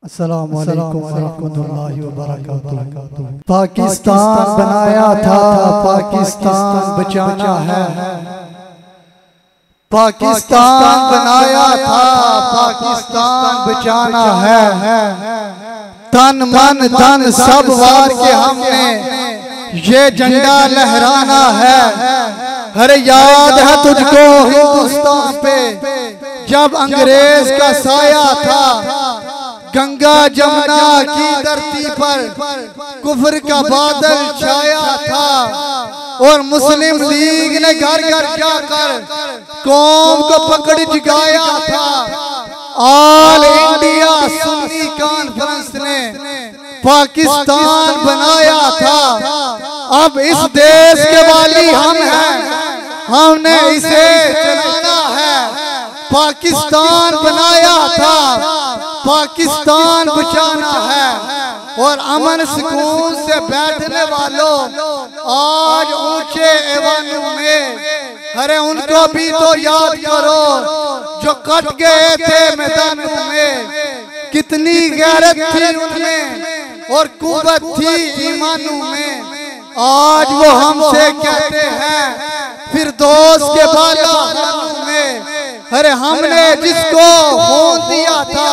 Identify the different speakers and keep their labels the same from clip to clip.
Speaker 1: अस्सलामु अलैकुम वरहमतुल्लाहि वबरकातुहू। पाकिस्तान बनाया था, पाकिस्तान बचाना है। पाकिस्तान बनाया था, पाकिस्तान बचाना है। तन मन धन सब वार के हमने ये झंडा लहराना है। अरे याद है तुझको हिंदुस्तान पे जब अंग्रेज का साया था, गंगा जमुना की धरती पर कुफ्र का बादल छाया था और मुस्लिम लीग ने घर घर जाकर कौम को पकड़ जगाया था। ऑल इंडिया सुन्नी कॉन्फ्रेंस ने पाकिस्तान बनाया था। अब इस देश के वाली हम हैं, हमने इसे चलाना है। पाकिस्तान बनाया था, पाकिस्तान बचाना है। और अमन सुकून से बैठने वालों, आज ऊंचे ऐवानों में, अरे उनको भी तो याद करो जो कट गए थे मैदानों में। कितनी गैरत थी उनमें और कुव्वत थी ईमानों में। आज वो हमसे कहते हैं फिर दोस्त के बाला में, अरे हमने जिसको खून दिया था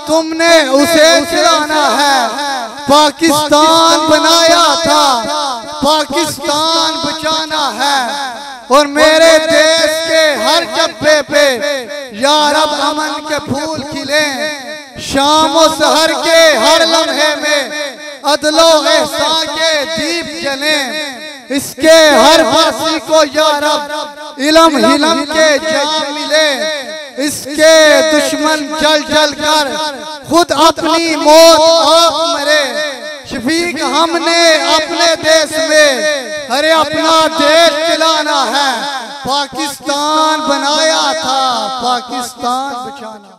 Speaker 1: तुमने उसे चलाना है। पाकिस्तान बनाया था, पाकिस्तान बचाना है। और मेरे देश के हर जब्बे पे या रब अमन के फूल खिले। शाम और सहर के हर लम्हे में अदलो एहसान के दीप जले। इसके हर फांसी को या रब इलम हिलम के जाम मिले। इसके दुश्मन जल जल कर खुद अपनी मौत आप मरे। शफीक हमने अपने देश में अरे अपना देश चलाना है। पाकिस्तान बनाया था, पाकिस्तान बचाना।